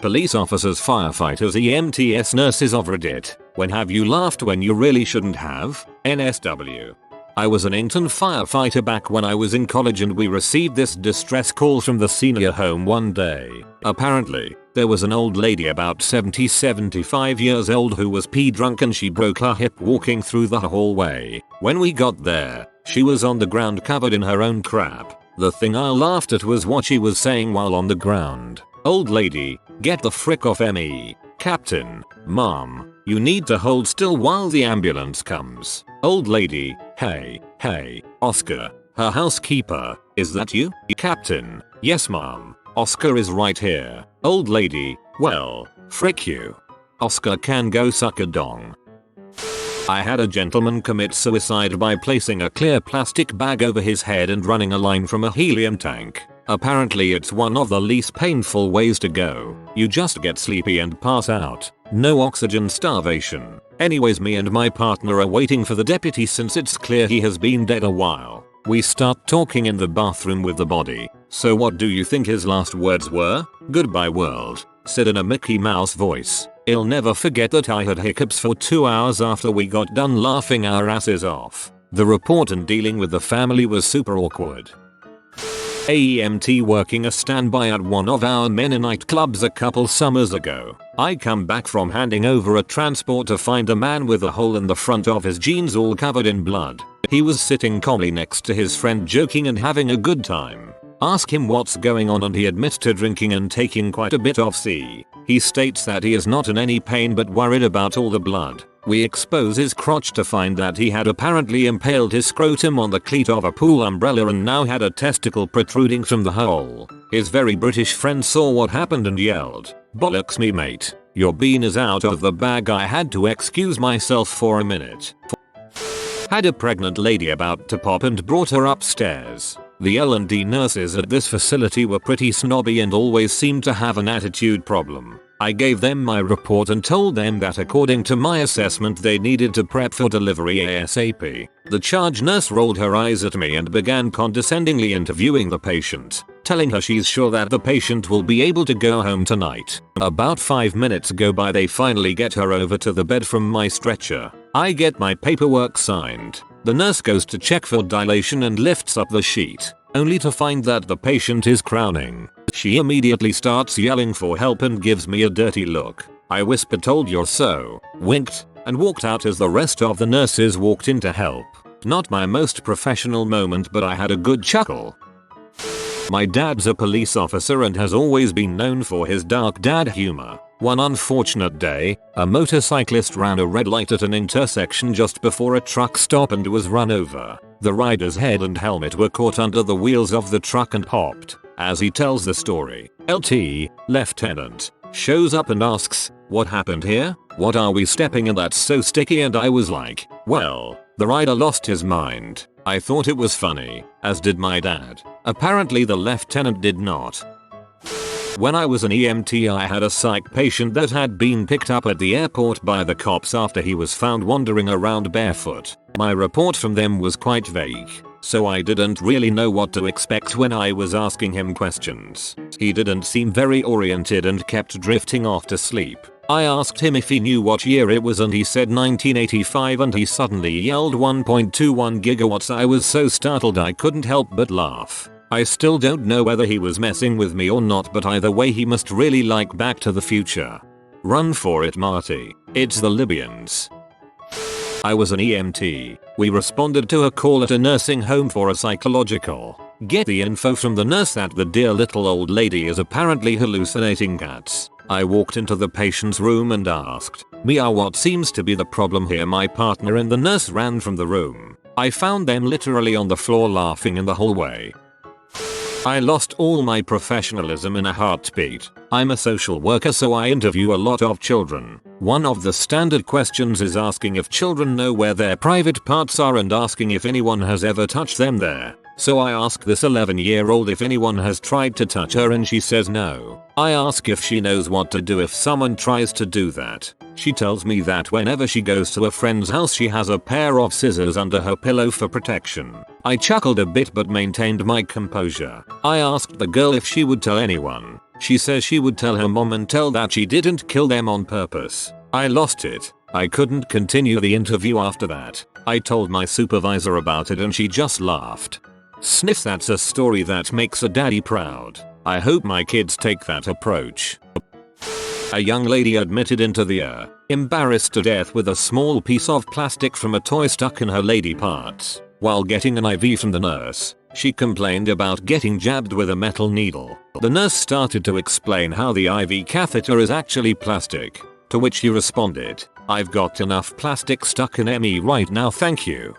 Police officers, firefighters, EMTS, nurses of Reddit. When have you laughed when you really shouldn't have? NSW. I was an intern firefighter back when I was in college and we received this distress call from the senior home one day. Apparently, there was an old lady about 70-75 years old who was pee drunk and she broke her hip walking through the hallway. When we got there, she was on the ground covered in her own crap. The thing I laughed at was what she was saying while on the ground. Old lady, get the frick off me. Captain, mom, you need to hold still while the ambulance comes. Old lady, hey, Oscar, her housekeeper, is that you? Captain, yes mom, Oscar is right here. Old lady, well, frick you. Oscar can go suck a dong. I had a gentleman commit suicide by placing a clear plastic bag over his head and running a line from a helium tank. Apparently it's one of the least painful ways to go. You just get sleepy and pass out. No oxygen starvation. Anyways, me and my partner are waiting for the deputy since it's clear he has been dead a while. We start talking in the bathroom with the body. So what do you think his last words were? Goodbye world, said in a Mickey Mouse voice. I'll never forget that I had hiccups for 2 hours after we got done laughing our asses off. The report and dealing with the family was super awkward. EMT working a standby at one of our Mennonite clubs a couple summers ago. I come back from handing over a transport to find a man with a hole in the front of his jeans all covered in blood. He was sitting calmly next to his friend joking and having a good time. Ask him what's going on and he admits to drinking and taking quite a bit of C. He states that he is not in any pain but worried about all the blood. We expose his crotch to find that he had apparently impaled his scrotum on the cleat of a pool umbrella and now had a testicle protruding from the hole. His very British friend saw what happened and yelled, "Bollocks me mate, your bean is out of the bag." I had to excuse myself for a minute. Had a pregnant lady about to pop and brought her upstairs. The L&D nurses at this facility were pretty snobby and always seemed to have an attitude problem. I gave them my report and told them that according to my assessment they needed to prep for delivery ASAP. The charge nurse rolled her eyes at me and began condescendingly interviewing the patient, telling her she's sure that the patient will be able to go home tonight. About 5 minutes go by, they finally get her over to the bed from my stretcher. I get my paperwork signed. The nurse goes to check for dilation and lifts up the sheet, only to find that the patient is crowning. She immediately starts yelling for help and gives me a dirty look. I whispered "told you so," winked, and walked out as the rest of the nurses walked in to help. Not my most professional moment, but I had a good chuckle. My dad's a police officer and has always been known for his dark dad humor. One unfortunate day, a motorcyclist ran a red light at an intersection just before a truck stop and was run over. The rider's head and helmet were caught under the wheels of the truck and popped. As he tells the story, LT, Lieutenant, shows up and asks, "What happened here? What are we stepping in that's so sticky?" And I was like, well, the rider lost his mind. I thought it was funny, as did my dad. Apparently the lieutenant did not. When I was an EMT, I had a psych patient that had been picked up at the airport by the cops after he was found wandering around barefoot. My report from them was quite vague, so I didn't really know what to expect when I was asking him questions. He didn't seem very oriented and kept drifting off to sleep. I asked him if he knew what year it was and he said 1985 and he suddenly yelled 1.21 gigawatts. I was so startled I couldn't help but laugh. I still don't know whether he was messing with me or not, but either way he must really like Back to the Future. Run for it, Marty. It's the Libyans. I was an EMT. We responded to a call at a nursing home for a psychological. Get the info from the nurse that the dear little old lady is apparently hallucinating cats. I walked into the patient's room and asked, "Mia, what seems to be the problem here?" My partner and the nurse ran from the room. I found them literally on the floor laughing in the hallway. I lost all my professionalism in a heartbeat. I'm a social worker, so I interview a lot of children. One of the standard questions is asking if children know where their private parts are and asking if anyone has ever touched them there. So I ask this 11-year-old if anyone has tried to touch her and she says no. I ask if she knows what to do if someone tries to do that. She tells me that whenever she goes to a friend's house she has a pair of scissors under her pillow for protection. I chuckled a bit but maintained my composure. I asked the girl if she would tell anyone. She says she would tell her mom and tell that she didn't kill them on purpose. I lost it. I couldn't continue the interview after that. I told my supervisor about it and she just laughed. Sniff, that's a story that makes a daddy proud. I hope my kids take that approach. A young lady admitted into the embarrassed to death with a small piece of plastic from a toy stuck in her lady parts. While getting an IV from the nurse, she complained about getting jabbed with a metal needle. The nurse started to explain how the IV catheter is actually plastic, to which she responded, "I've got enough plastic stuck in me right now, thank you."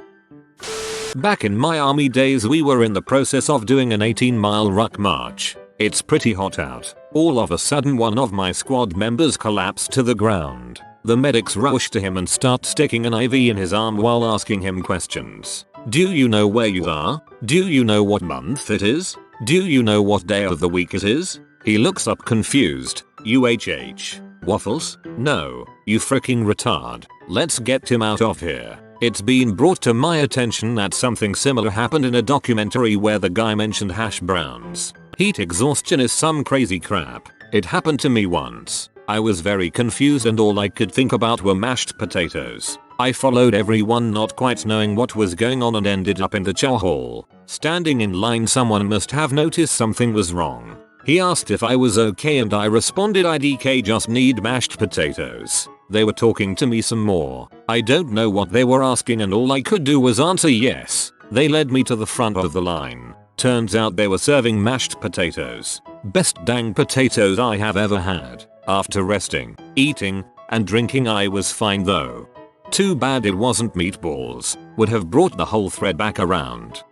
Back in my army days, we were in the process of doing an 18-mile ruck march. It's pretty hot out. All of a sudden one of my squad members collapsed to the ground. The medics rush to him and start sticking an IV in his arm while asking him questions. Do you know where you are? Do you know what month it is? Do you know what day of the week it is? He looks up confused. UHH. Waffles? No, you freaking retard. Let's get him out of here. It's been brought to my attention that something similar happened in a documentary where the guy mentioned hash browns. Heat exhaustion is some crazy crap. It happened to me once. I was very confused and all I could think about were mashed potatoes. I followed everyone not quite knowing what was going on and ended up in the chow hall. Standing in line, someone must have noticed something was wrong. He asked if I was okay and I responded, "IDK, just need mashed potatoes." They were talking to me some more. I don't know what they were asking and all I could do was answer yes. They led me to the front of the line. Turns out they were serving mashed potatoes. Best dang potatoes I have ever had. After resting, eating, and drinking I was fine though. Too bad it wasn't meatballs. Would have brought the whole thread back around.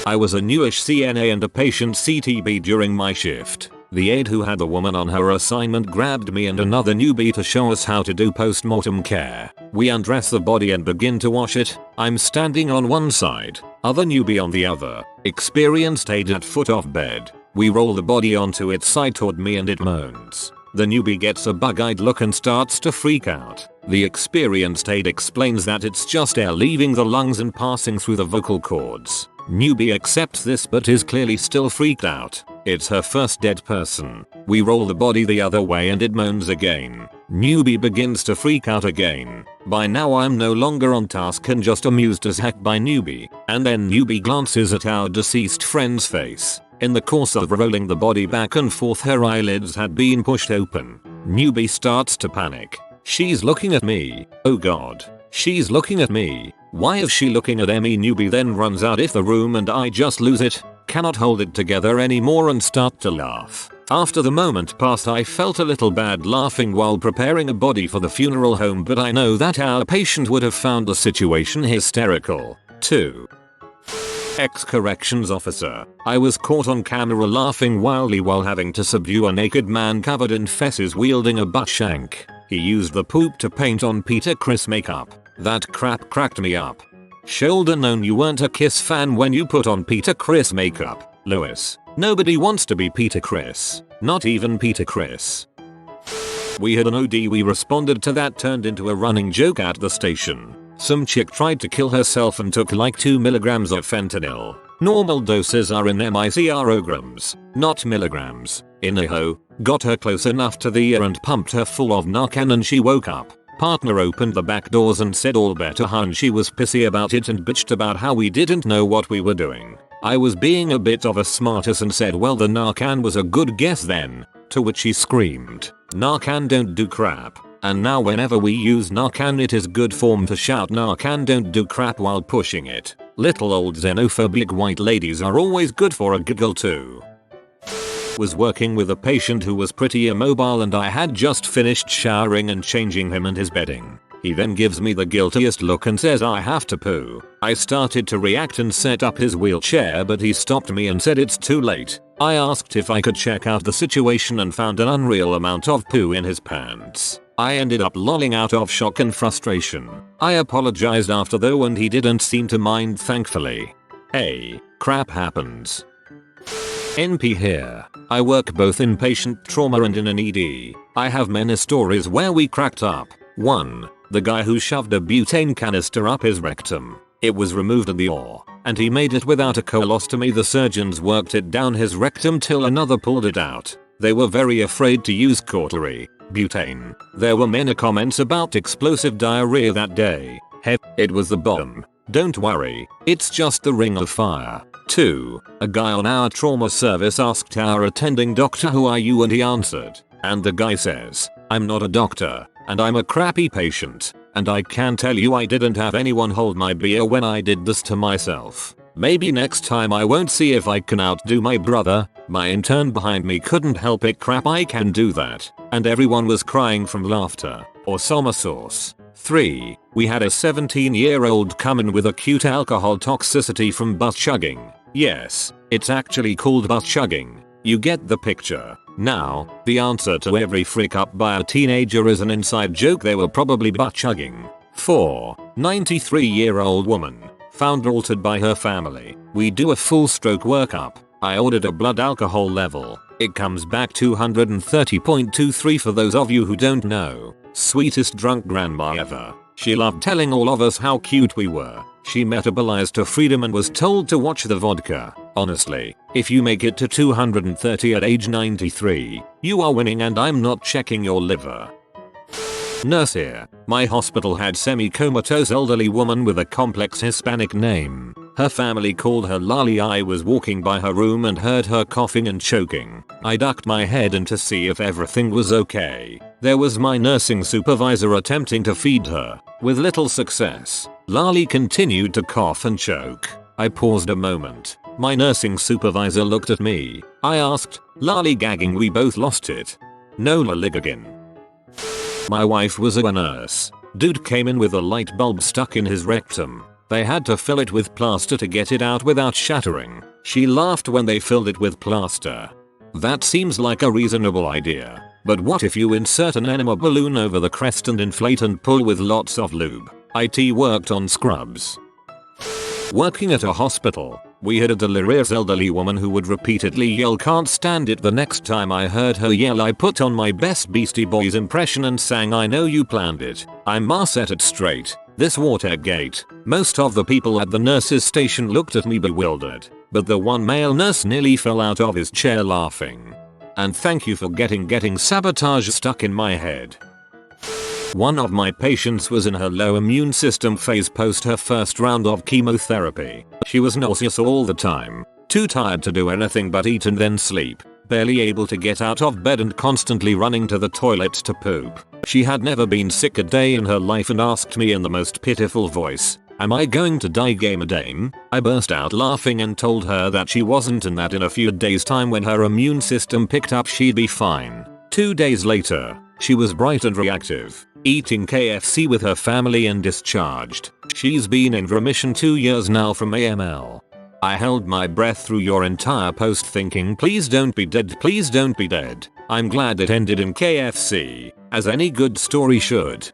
I was a newish CNA and a patient CTB during my shift. The aide who had the woman on her assignment grabbed me and another newbie to show us how to do post-mortem care. We undress the body and begin to wash it. I'm standing on one side, other newbie on the other. Experienced aide at foot of bed. We roll the body onto its side toward me and it moans. The newbie gets a bug-eyed look and starts to freak out. The experienced aide explains that it's just air leaving the lungs and passing through the vocal cords. Newbie accepts this but is clearly still freaked out. It's her first dead person. We roll the body the other way and it moans again. Newbie begins to freak out again. By now I'm no longer on task and just amused as heck by newbie. And then newbie glances at our deceased friend's face. In the course of rolling the body back and forth, her eyelids had been pushed open. Newbie starts to panic. She's looking at me. Oh god. She's looking at me. Why is she looking at me? Newbie then runs out of the room and I just lose it. Cannot hold it together anymore and start to laugh. After the moment passed, I felt a little bad laughing while preparing a body for the funeral home, but I know that our patient would have found the situation hysterical. 2. Ex-corrections officer. I was caught on camera laughing wildly while having to subdue a naked man covered in fesses wielding a butt shank. He used the poop to paint on Peter Criss makeup. That crap cracked me up. Shoulda known you weren't a Kiss fan when you put on Peter Criss makeup, Lewis. Nobody wants to be Peter Criss. Not even Peter Criss. We had an OD. We responded to that turned into a running joke at the station. Some chick tried to kill herself and took like 2 milligrams of fentanyl. Normal doses are in micrograms, not milligrams. Inaho got her close enough to the ear and pumped her full of Narcan and she woke up. Partner opened the back doors and said all better hun. She was pissy about it and bitched about how we didn't know what we were doing. I was being a bit of a smartass and said, well, the Narcan was a good guess then. To which she screamed, Narcan don't do crap. And now whenever we use Narcan it is good form to shout Narcan don't do crap while pushing it. Little old xenophobic white ladies are always good for a giggle too. Was working with a patient who was pretty immobile and I had just finished showering and changing him and his bedding. He then gives me the guiltiest look and says I have to poo. I started to react and set up his wheelchair but he stopped me and said it's too late. I asked if I could check out the situation and found an unreal amount of poo in his pants. I ended up lolling out of shock and frustration. I apologized after though and he didn't seem to mind thankfully. Hey, crap happens. NP here. I work both in patient trauma and in an ED. I have many stories where we cracked up. 1. The guy who shoved a butane canister up his rectum. It was removed in the OR, and he made it without a colostomy. The surgeons worked it down his rectum till another pulled it out. They were very afraid to use cautery, butane. There were many comments about explosive diarrhea that day. It was the bomb. Don't worry, it's just the ring of fire. 2. A guy on our trauma service asked our attending doctor, "Who are you?" and he answered. And the guy says, "I'm not a doctor, and I'm a crappy patient, and I can tell you I didn't have anyone hold my beer when I did this to myself. Maybe next time I won't see if I can outdo my brother." My intern behind me couldn't help it. "Crap, I can do that." And everyone was crying from laughter or summer sauce. 3. We had a 17-year-old come in with acute alcohol toxicity from bus chugging. Yes, it's actually called bus chugging. You get the picture. Now, the answer to every freak up by a teenager is an inside joke. They were probably butt chugging. 4. 93-year-old woman found altered by her family. We do a full stroke workup. I ordered a blood alcohol level. It comes back 230.23 for those of you who don't know. Sweetest drunk grandma ever. She loved telling all of us how cute we were. She metabolized to freedom and was told to watch the vodka. Honestly, if you make it to 230 at age 93, you are winning, and I'm not checking your liver. Nurse here. My hospital had semi-comatose elderly woman with a complex Hispanic name. Her family called her Lali. I was walking by her room and heard her coughing and choking. I ducked my head in to see if everything was okay. There was my nursing supervisor attempting to feed her, with little success. Lali continued to cough and choke. I paused a moment. My nursing supervisor looked at me. I asked, "Lali gagging?" We both lost it. No laligagging. My wife was a nurse. Dude came in with a light bulb stuck in his rectum. They had to fill it with plaster to get it out without shattering. She laughed when they filled it with plaster. That seems like a reasonable idea. But what if you insert an enema balloon over the crest and inflate and pull with lots of lube? IT worked on scrubs. Working at a hospital, we had a delirious elderly woman who would repeatedly yell, "Can't stand it." The next time I heard her yell, I put on my best Beastie Boys impression and sang, "I know you planned it. I'm ma set it straight. This Watergate." Most of the people at the nurse's station looked at me bewildered, but the one male nurse nearly fell out of his chair laughing. And thank you for getting sabotage stuck in my head. One of my patients was in her low immune system phase post her first round of chemotherapy. She was nauseous all the time, too tired to do anything but eat and then sleep, barely able to get out of bed and constantly running to the toilet to poop. She had never been sick a day in her life and asked me in the most pitiful voice, "Am I going to die, gamer dame?" I burst out laughing and told her that she wasn't, and that in a few days' time when her immune system picked up she'd be fine. 2 days later, she was bright and reactive, eating KFC with her family and discharged. She's been in remission 2 years now from AML. I held my breath through your entire post thinking, please don't be dead, please don't be dead. I'm glad it ended in KFC, as any good story should.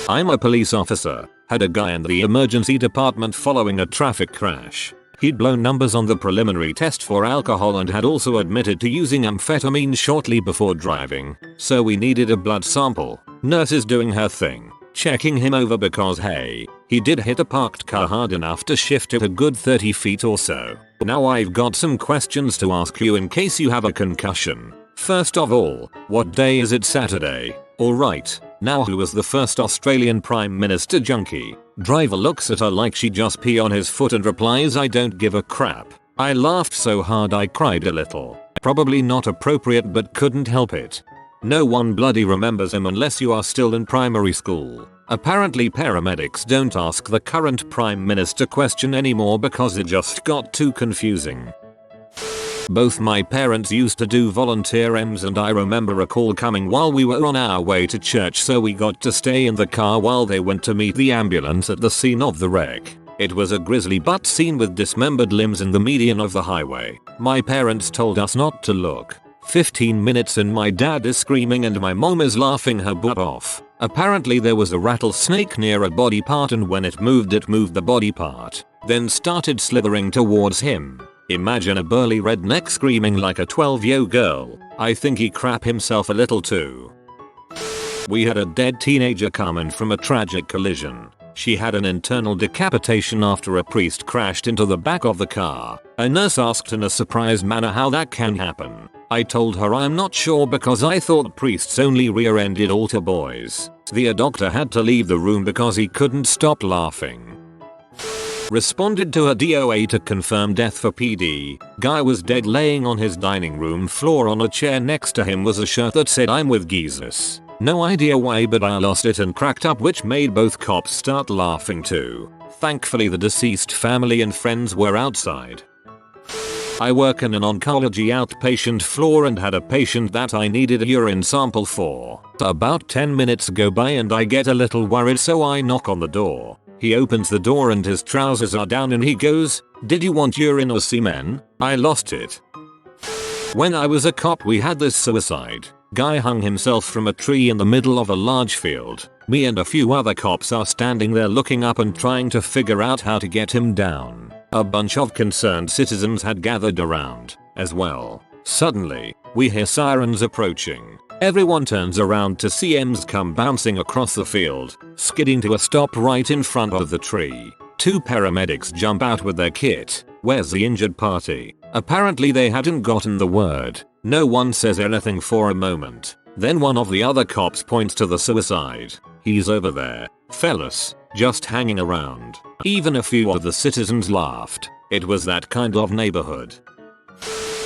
I'm a police officer. Had a guy in the emergency department following a traffic crash. He'd blown numbers on the preliminary test for alcohol and had also admitted to using amphetamine shortly before driving. So we needed a blood sample. Nurse is doing her thing, checking him over because hey, he did hit a parked car hard enough to shift it a good 30 feet or so. Now I've got some questions to ask you in case you have a concussion. First of all, what day is it? Saturday. Alright, now who was the first Australian Prime Minister junkie? Driver looks at her like she just pee on his foot and replies, "I don't give a crap." I laughed so hard I cried a little. Probably not appropriate but couldn't help it. No one bloody remembers him unless you are still in primary school. Apparently paramedics don't ask the current Prime Minister question anymore because it just got too confusing. Both my parents used to do volunteer EMS and I remember a call coming while we were on our way to church, so we got to stay in the car while they went to meet the ambulance at the scene of the wreck. It was a grisly butt scene with dismembered limbs in the median of the highway. My parents told us not to look. 15 minutes in, my dad is screaming and my mom is laughing her butt off. Apparently there was a rattlesnake near a body part and when it moved the body part, then started slithering towards him. Imagine a burly redneck screaming like a 12-year-old girl. I think he crap himself a little too. We had a dead teenager come in from a tragic collision. She had an internal decapitation after a priest crashed into the back of the car. A nurse asked in a surprised manner how that can happen. I told her I'm not sure because I thought priests only rear-ended altar boys. The doctor had to leave the room because he couldn't stop laughing. Responded to a DOA to confirm death for PD. Guy was dead laying on his dining room floor. On a chair next to him was a shirt that said I'm with Jesus. No idea why, but I lost it and cracked up, which made both cops start laughing too. Thankfully the deceased family and friends were outside. I work in an oncology outpatient floor and had a patient that I needed a urine sample for. About 10 minutes go by and I get a little worried, so I knock on the door. He opens the door and his trousers are down and he goes, "Did you want urine or semen?" I lost it. When I was a cop we had this suicide. Guy hung himself from a tree in the middle of a large field. Me and a few other cops are standing there looking up and trying to figure out how to get him down. A bunch of concerned citizens had gathered around as well. Suddenly, we hear sirens approaching. Everyone turns around to see EMS come bouncing across the field, skidding to a stop right in front of the tree. 2 paramedics jump out with their kit. "Where's the injured party?" Apparently they hadn't gotten the word. No one says anything for a moment. Then one of the other cops points to the suicide. "He's over there, fellas, just hanging around." Even a few of the citizens laughed. It was that kind of neighborhood.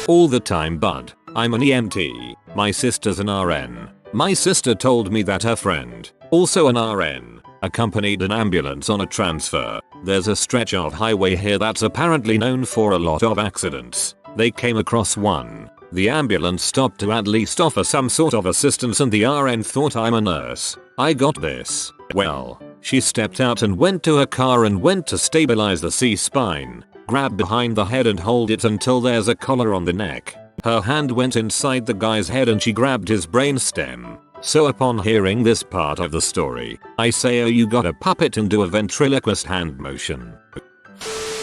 All the time, bud. I'm an EMT. My sister's an RN. My sister told me that her friend, also an RN, accompanied an ambulance on a transfer. There's a stretch of highway here that's apparently known for a lot of accidents. They came across one. The ambulance stopped to at least offer some sort of assistance and the RN thought I'm a nurse. I got this. Well, she stepped out and went to her car and went to stabilize the C-spine. Grab behind the head and hold it until there's a collar on the neck. Her hand went inside the guy's head and she grabbed his brainstem. So upon hearing this part of the story, I say, "Oh, you got a puppet," and do a ventriloquist hand motion.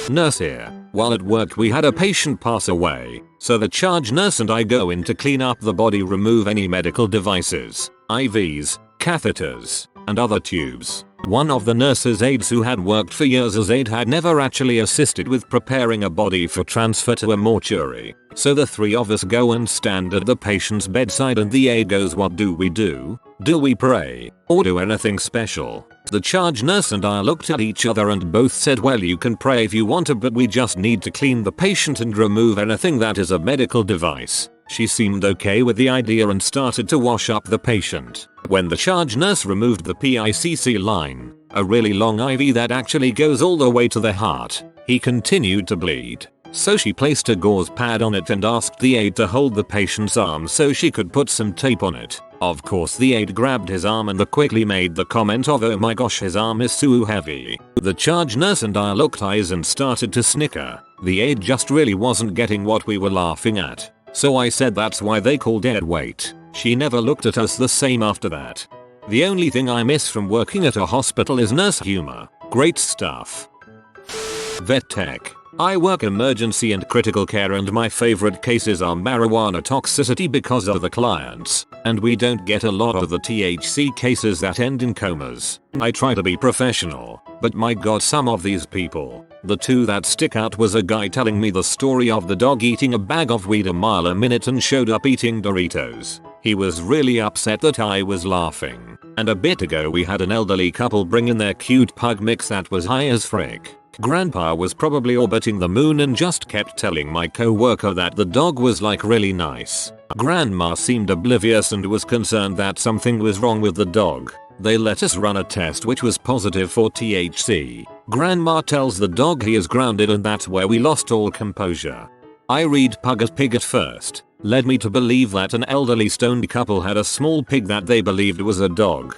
Nurse here. While at work we had a patient pass away, so the charge nurse and I go in to clean up the body, remove any medical devices, IVs, catheters, and other tubes. One of the nurse's aides who had worked for years as aide had never actually assisted with preparing a body for transfer to a mortuary. So the 3 of us go and stand at the patient's bedside and the aide goes, "What do we do? Do we pray? Or do anything special?" The charge nurse and I looked at each other and both said, "Well, you can pray if you want to, but we just need to clean the patient and remove anything that is a medical device." She seemed okay with the idea and started to wash up the patient. When the charge nurse removed the PICC line, a really long IV that actually goes all the way to the heart, he continued to bleed. So she placed a gauze pad on it and asked the aide to hold the patient's arm so she could put some tape on it. Of course the aide grabbed his arm and quickly made the comment of, "Oh my gosh, his arm is so heavy." The charge nurse and I looked eyes and started to snicker. The aide just really wasn't getting what we were laughing at. So I said, "That's why they call dead weight." She never looked at us the same after that. The only thing I miss from working at a hospital is nurse humor. Great stuff. Vet tech. I work emergency and critical care and my favorite cases are marijuana toxicity because of the clients, and we don't get a lot of the THC cases that end in comas. I try to be professional, but my god, some of these people. The 2 that stick out was a guy telling me the story of the dog eating a bag of weed a mile a minute and showed up eating Doritos. He was really upset that I was laughing. And a bit ago we had an elderly couple bring in their cute pug mix that was high as frick. Grandpa was probably orbiting the moon and just kept telling my co-worker that the dog was like really nice. Grandma seemed oblivious and was concerned that something was wrong with the dog. They let us run a test which was positive for THC. Grandma tells the dog he is grounded and that's where we lost all composure. I read pug as pig at first, led me to believe that an elderly stoned couple had a small pig that they believed was a dog.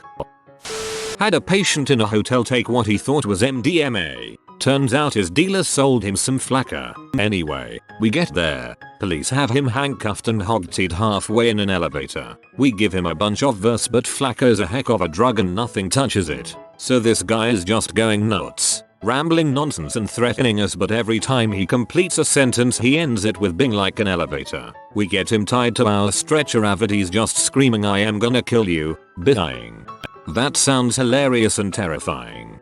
Had a patient in a hotel take what he thought was MDMA. Turns out his dealer sold him some flakka. Anyway, we get there. Police have him handcuffed and hog-tied halfway in an elevator. We give him a bunch of verse, but flakka is a heck of a drug and nothing touches it. So this guy is just going nuts, rambling nonsense and threatening us, but every time he completes a sentence he ends it with "bing" like an elevator. We get him tied to our stretcher and he's just screaming, "I am gonna kill you," dying. That sounds hilarious and terrifying.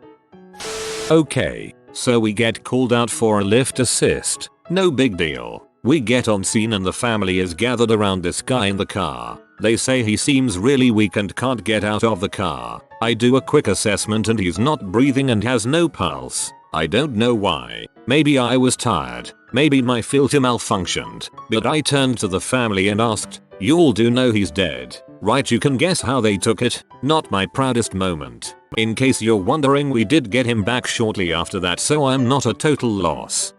Okay, so we get called out for a lift assist. No big deal. We get on scene and the family is gathered around this guy in the car. They say he seems really weak and can't get out of the car. I do a quick assessment and he's not breathing and has no pulse. I don't know why. Maybe I was tired. Maybe my filter malfunctioned. But I turned to the family and asked, "You all do know he's dead, right?" You can guess how they took it. Not my proudest moment. In case you're wondering, we did get him back shortly after that, so I'm not a total loss.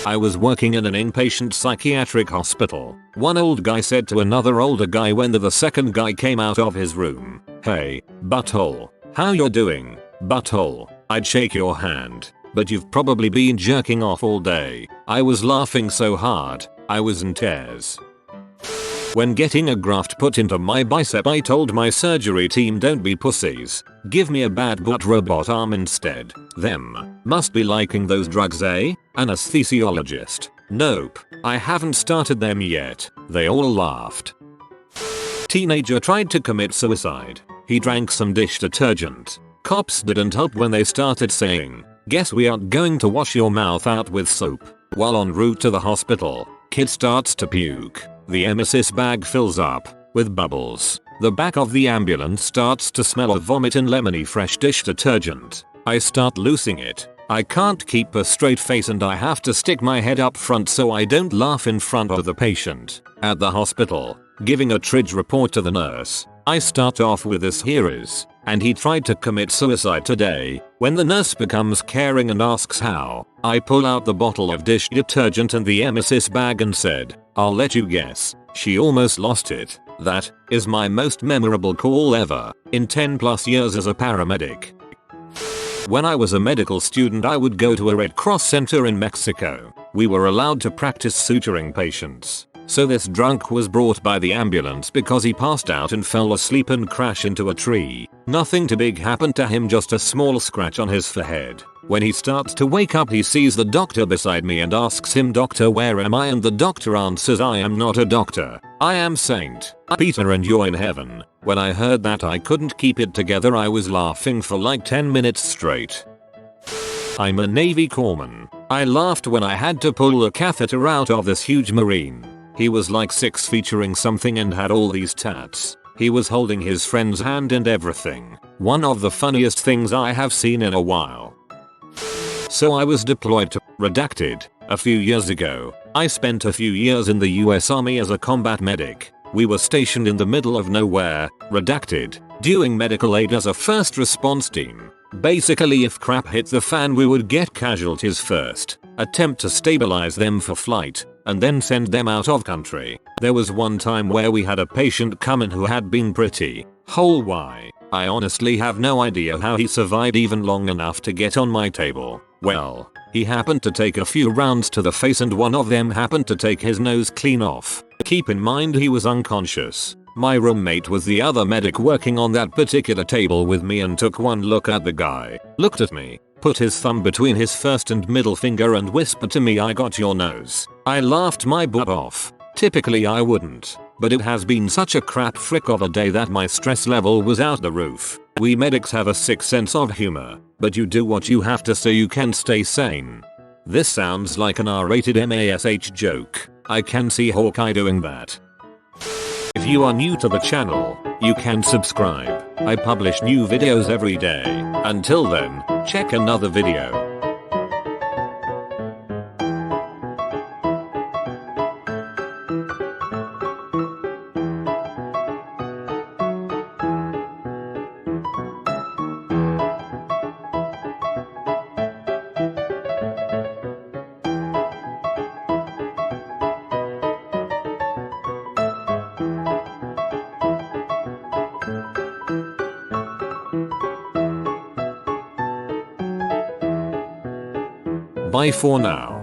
I was working in an inpatient psychiatric hospital. One old guy said to another older guy when the second guy came out of his room, "Hey, butthole. How you doing, butthole?" I'd shake your hand, but you've probably been jerking off all day. I was laughing so hard, I was in tears. When getting a graft put into my bicep, I told my surgery team, "Don't be pussies. Give me a bad butt robot arm instead." Them must be liking those drugs, eh? Anesthesiologist. Nope, I haven't started them yet. They all laughed. Teenager tried to commit suicide. He drank some dish detergent. Cops didn't help when they started saying, "Guess we aren't going to wash your mouth out with soap." While en route to the hospital, kid starts to puke. The emesis bag fills up with bubbles. The back of the ambulance starts to smell of vomit and lemony fresh dish detergent. I start losing it. I can't keep a straight face and I have to stick my head up front so I don't laugh in front of the patient. At the hospital, giving a triage report to the nurse, I start off with "This here is, and he tried to commit suicide today." When the nurse becomes caring and asks how, I pull out the bottle of dish detergent and the emesis bag and said, "I'll let you guess. She almost lost it." That is my most memorable call ever in 10 plus years as a paramedic. When I was a medical student, I would go to a Red Cross center in Mexico. We were allowed to practice suturing patients. So this drunk was brought by the ambulance because he passed out and fell asleep and crashed into a tree. Nothing too big happened to him, just a small scratch on his forehead. When he starts to wake up, he sees the doctor beside me and asks him, "Doctor, where am I?" And the doctor answers, "I am not a doctor. I am Saint Peter and you're in heaven." When I heard that, I couldn't keep it together. I was laughing for like 10 minutes straight. I'm a Navy corpsman. I laughed when I had to pull a catheter out of this huge Marine. He was like 6 featuring something and had all these tats. He was holding his friend's hand and everything. One of the funniest things I have seen in a while. So I was deployed to redacted a few years ago. I spent a few years in the US Army as a combat medic. We were stationed in the middle of nowhere, redacted, doing medical aid as a first response team. Basically, if crap hit the fan, we would get casualties first, attempt to stabilize them for flight, and then send them out of country. There was one time where we had a patient come in who had been pretty whole. Why? I honestly have no idea how he survived even long enough to get on my table. Well, he happened to take a few rounds to the face and one of them happened to take his nose clean off. Keep in mind he was unconscious. My roommate was the other medic working on that particular table with me and took one look at the guy, looked at me, put his thumb between his first and middle finger and whispered to me, "I got your nose." I laughed my butt off. Typically I wouldn't, but it has been such a crap frick of a day that my stress level was out the roof. We medics have a sick sense of humor, but you do what you have to so you can stay sane. This sounds like an R-rated MASH joke. I can see Hawkeye doing that. If you are new to the channel, you can subscribe. I publish new videos every day. Until then, check another video. Bye for now.